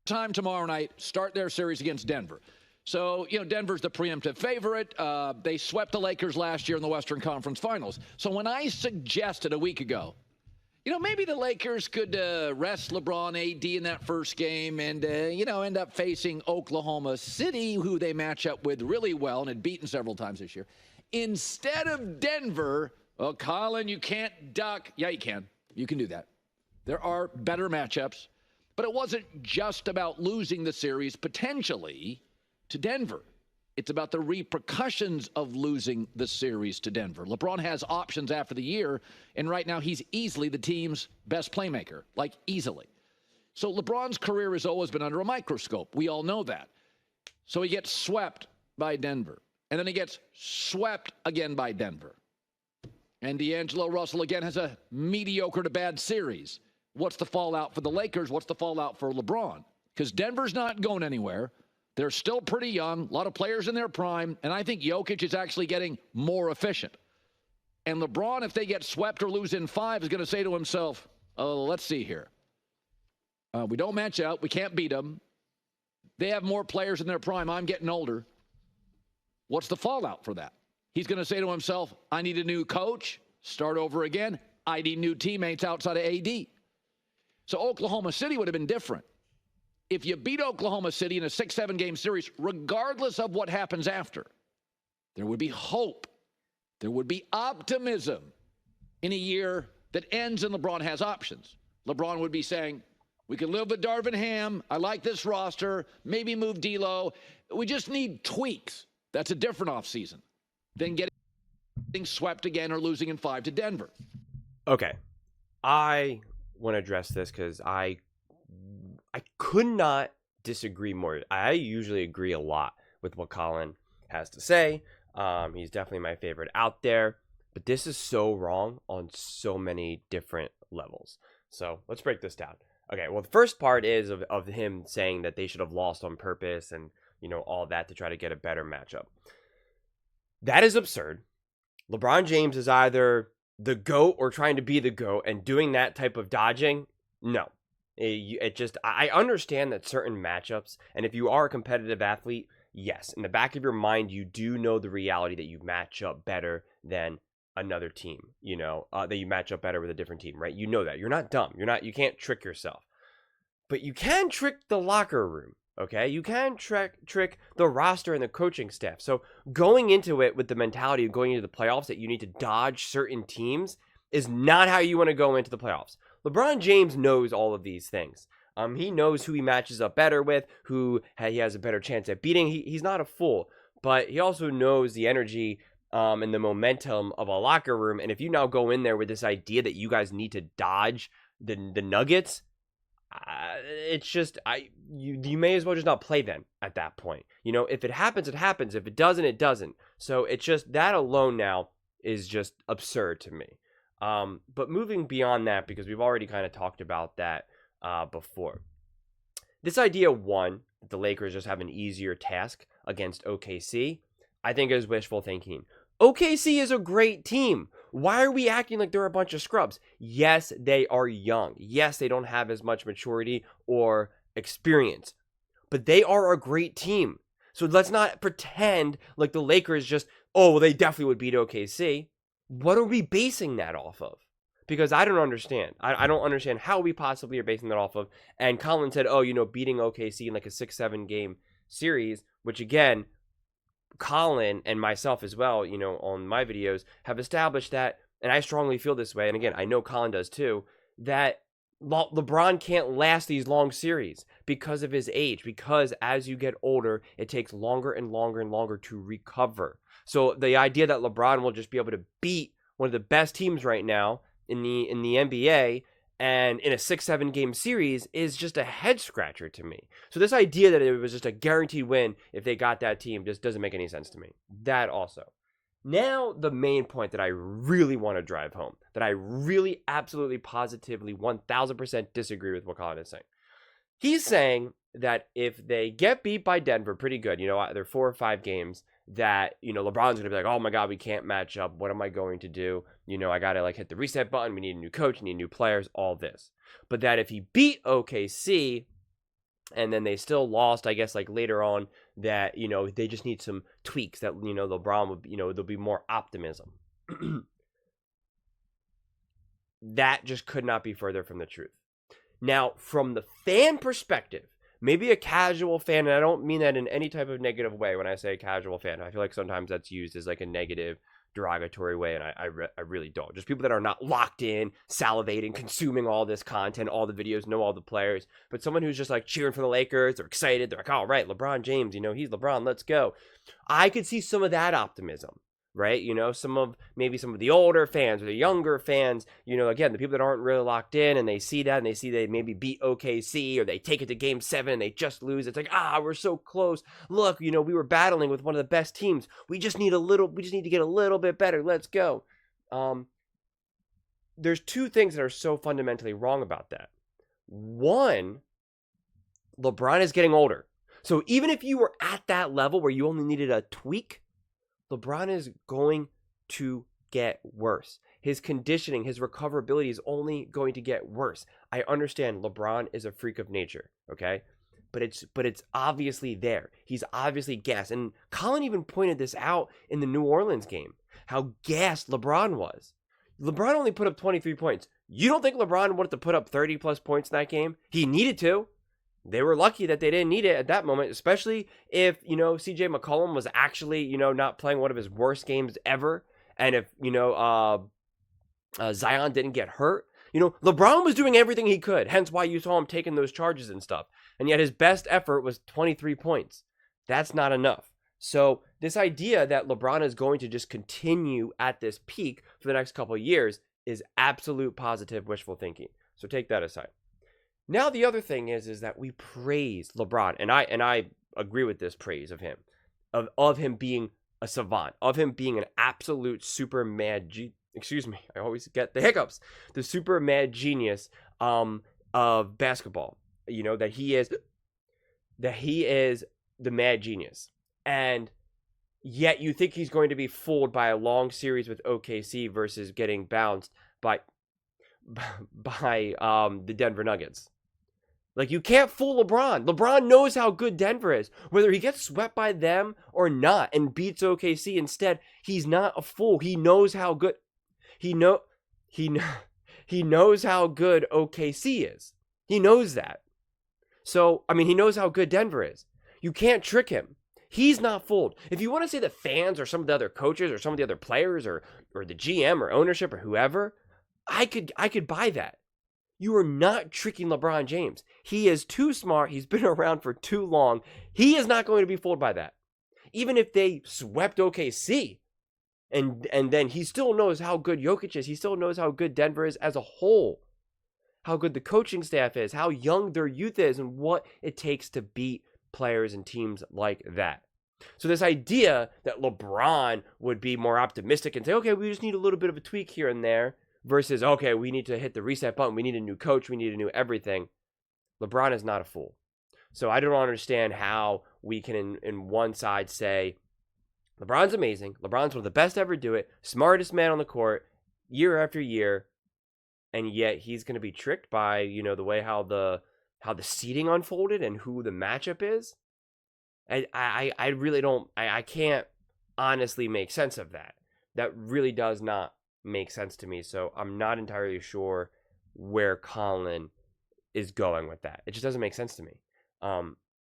time tomorrow night, start their series against Denver. So, Denver's the preemptive favorite. They swept the Lakers last year in the Western Conference Finals. So when I suggested a week ago, maybe the Lakers could rest LeBron, AD in that first game and, end up facing Oklahoma City, who they match up with really well and had beaten several times this year. Instead of Denver, well, Colin, you can't duck. Yeah, you can. You can do that. There are better matchups. But it wasn't just about losing the series potentially to Denver. It's about the repercussions of losing the series to Denver. LeBron has options after the year, and right now he's easily the team's best playmaker, like easily. So LeBron's career has always been under a microscope. We all know that. So he gets swept by Denver, and then he gets swept again by Denver. And D'Angelo Russell again has a mediocre to bad series. What's the fallout for the Lakers? What's the fallout for LeBron? Because Denver's not going anywhere. They're still pretty young, a lot of players in their prime, and I think Jokic is actually getting more efficient. And LeBron, if they get swept or lose in 5, is going to say to himself, oh, let's see here. We don't match up. We can't beat them. They have more players in their prime. I'm getting older. What's the fallout for that? He's going to say to himself, I need a new coach, start over again. I need new teammates outside of AD. So Oklahoma City would have been different. If you beat Oklahoma City in a 6-7 game series, regardless of what happens after, there would be hope. There would be optimism in a year that ends and LeBron has options. LeBron would be saying, we can live with Darvin Ham. I like this roster. Maybe move D'Lo. We just need tweaks. That's a different offseason than getting swept again or losing in 5 to Denver. Okay. I want to address this because I could not disagree more. I usually agree a lot with what Colin has to say. He's definitely my favorite out there, but this is so wrong on so many different levels. So let's break this down. Okay, well, the first part is of him saying that they should have lost on purpose and, all that to try to get a better matchup. That is absurd. LeBron James is either the GOAT or trying to be the GOAT, and doing that type of dodging, no. I understand that certain matchups, and if you are a competitive athlete, yes, in the back of your mind, you do know the reality that you match up better than another team, that you match up better with a different team, right? You know that. You're not dumb. You can't trick yourself. But you can trick the locker room, okay? You can trick the roster and the coaching staff. So going into it with the mentality of going into the playoffs that you need to dodge certain teams is not how you want to go into the playoffs. LeBron James knows all of these things. He knows who he matches up better with, who he has a better chance at beating. He's not a fool, but he also knows the energy and the momentum of a locker room. And if you now go in there with this idea that you guys need to dodge the Nuggets, it's just you may as well just not play them at that point. If it happens, it happens. If it doesn't, it doesn't. So it's just that alone now is just absurd to me. But moving beyond that, because we've already kind of talked about that before. This idea, one, that the Lakers just have an easier task against OKC, I think is wishful thinking. OKC is a great team. Why are we acting like they're a bunch of scrubs? Yes, they are young. Yes, they don't have as much maturity or experience. But they are a great team. So let's not pretend like the Lakers just, they definitely would beat OKC. What are we basing that off of? Because I don't understand. I don't understand how we possibly are basing that off of. And Colin said, beating OKC in like a 6-7 game series, which again, Colin and myself as well, on my videos have established that, and I strongly feel this way, and again, I know Colin does too, that LeBron can't last these long series because of his age, because as you get older, it takes longer and longer and longer to recover. So the idea that LeBron will just be able to beat one of the best teams right now in the NBA and in a 6-7 game series is just a head scratcher to me. So this idea that it was just a guaranteed win if they got that team just doesn't make any sense to me. That also. Now, the main point that I really want to drive home, that I really absolutely positively 1000% disagree with what Colin is saying. He's saying that if they get beat by Denver pretty good, they're 4 or 5 games, that, LeBron's going to be like, oh my God, we can't match up. What am I going to do? I got to hit the reset button. We need a new coach, we need new players, all this. But that if he beat OKC, And then they still lost, I guess, like later on that, they just need some tweaks that, LeBron would, there'll be more optimism. That just could not be further from the truth. Now, from the fan perspective, maybe a casual fan, and I don't mean that in any type of negative way when I say casual fan. I feel like sometimes that's used as like a negative, derogatory way, and I really don't. Just people that are not locked in, salivating, consuming all this content, all the videos, know all the players. But someone who's just like cheering for the Lakers, they're excited, they're like, all right, LeBron James, he's LeBron, let's go. I could see some of that optimism. Right? Some of the older fans or the younger fans, again, the people that aren't really locked in and they see that and they see they maybe beat OKC or they take it to game 7 and they just lose. It's like, we're so close. Look, we were battling with one of the best teams. We just need to get a little bit better. Let's go. There's two things that are so fundamentally wrong about that. One, LeBron is getting older. So even if you were at that level where you only needed a tweak, LeBron is going to get worse. His conditioning, his recoverability is only going to get worse. I understand LeBron is a freak of nature, okay? But it's obviously there. He's obviously gassed. And Colin even pointed this out in the New Orleans game, how gassed LeBron was. LeBron only put up 23 points. You don't think LeBron wanted to put up 30-plus points in that game? He needed to. They were lucky that they didn't need it at that moment, especially if, CJ McCollum was actually, not playing one of his worst games ever. And if, Zion didn't get hurt, LeBron was doing everything he could. Hence why you saw him taking those charges and stuff. And yet his best effort was 23 points. That's not enough. So this idea that LeBron is going to just continue at this peak for the next couple of years is absolute positive wishful thinking. So take that aside. Now the other thing is that we praise LeBron, and I agree with this praise of him, of him being a savant, of him being an absolute super mad I always get the hiccups. The super mad genius of basketball. That he is the mad genius. And yet you think he's going to be fooled by a long series with OKC versus getting bounced by the Denver Nuggets. Like, you can't fool LeBron. LeBron knows how good Denver is. Whether he gets swept by them or not and beats OKC instead, he's not a fool. He knows how good he knows how good OKC is. He knows that. So, he knows how good Denver is. You can't trick him. He's not fooled. If you want to say the fans or some of the other coaches or some of the other players or the GM or ownership or whoever, I could buy that. You are not tricking LeBron James. He is too smart. He's been around for too long. He is not going to be fooled by that. Even if they swept OKC, and then he still knows how good Jokic is. He still knows how good Denver is as a whole. How good the coaching staff is. How young their youth is. And what it takes to beat players and teams like that. So this idea that LeBron would be more optimistic and say, okay, we just need a little bit of a tweak here and there. Versus, okay, we need to hit the reset button. We need a new coach. We need a new everything. LeBron is not a fool. So I don't understand how we can, in one side, say, LeBron's amazing. LeBron's one of the best to ever do it. Smartest man on the court, year after year. And yet he's going to be tricked by, the way how the seeding unfolded and who the matchup is. I really don't, I can't honestly make sense of that. That really does not make sense to me. So I'm not entirely sure where Colin is going with that. It just doesn't make sense to me.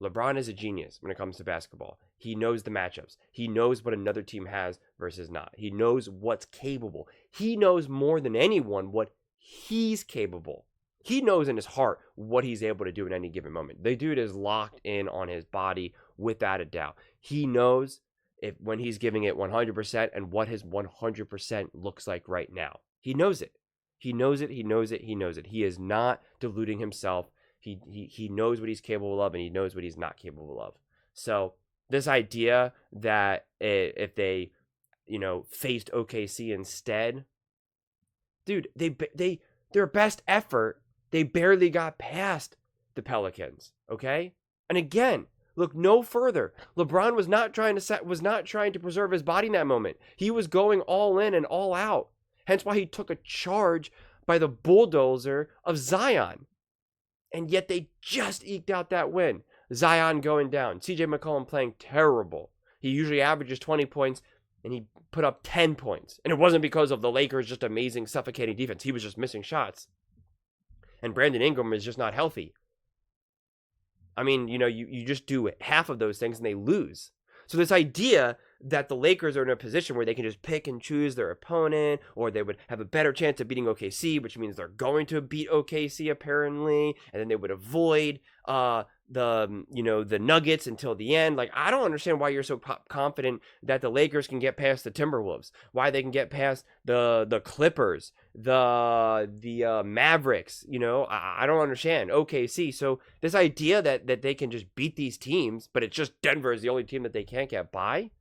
LeBron is a genius when it comes to basketball. He knows the matchups. He knows what another team has versus not. He knows what's capable. He knows more than anyone what he's capable. He knows in his heart what he's able to do in any given moment. The dude is locked in on his body without a doubt. He knows when he's giving it 100% and what his 100% looks like right now. He knows it. He knows it. He knows it. He knows it. He is not deluding himself. He knows what he's capable of and he knows what he's not capable of. So this idea that if they, faced OKC instead, dude, their best effort, they barely got past the Pelicans. Okay, and again. Look no further. LeBron was not trying to preserve his body in that moment. He was going all in and all out. Hence why he took a charge by the bulldozer of Zion. and yet they just eked out that win. Zion going down, CJ McCollum playing terrible. He usually averages 20 points, and he put up 10 points. And it wasn't because of the Lakers' just amazing, suffocating defense. He was just missing shots. And Brandon Ingram is just not healthy. I mean, you just do half of those things and they lose. So this idea that the Lakers are in a position where they can just pick and choose their opponent, or they would have a better chance of beating OKC, which means they're going to beat OKC apparently, and then they would avoid the Nuggets until the end. Like, I don't understand why you're so confident that the Lakers can get past the Timberwolves, why they can get past the Clippers, the Mavericks. I don't understand OKC. So this idea that they can just beat these teams, but it's just Denver is the only team that they can't get by,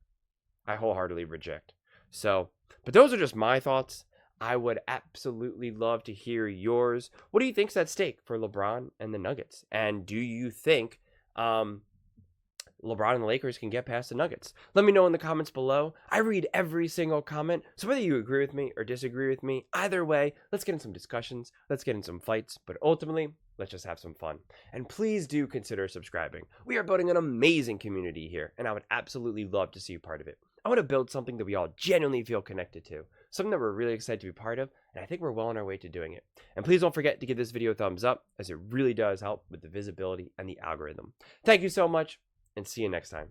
I wholeheartedly reject. So, but those are just my thoughts. I would absolutely love to hear yours. What do you think's at stake for LeBron and the Nuggets? And do you think LeBron and the Lakers can get past the Nuggets? Let me know in the comments below. I read every single comment. So whether you agree with me or disagree with me, either way, let's get in some discussions. Let's get in some fights. But ultimately, let's just have some fun. And please do consider subscribing. We are building an amazing community here, and I would absolutely love to see you part of it. I want to build something that we all genuinely feel connected to, something that we're really excited to be part of, and I think we're well on our way to doing it. And please don't forget to give this video a thumbs up, as it really does help with the visibility and the algorithm. Thank you so much, and see you next time.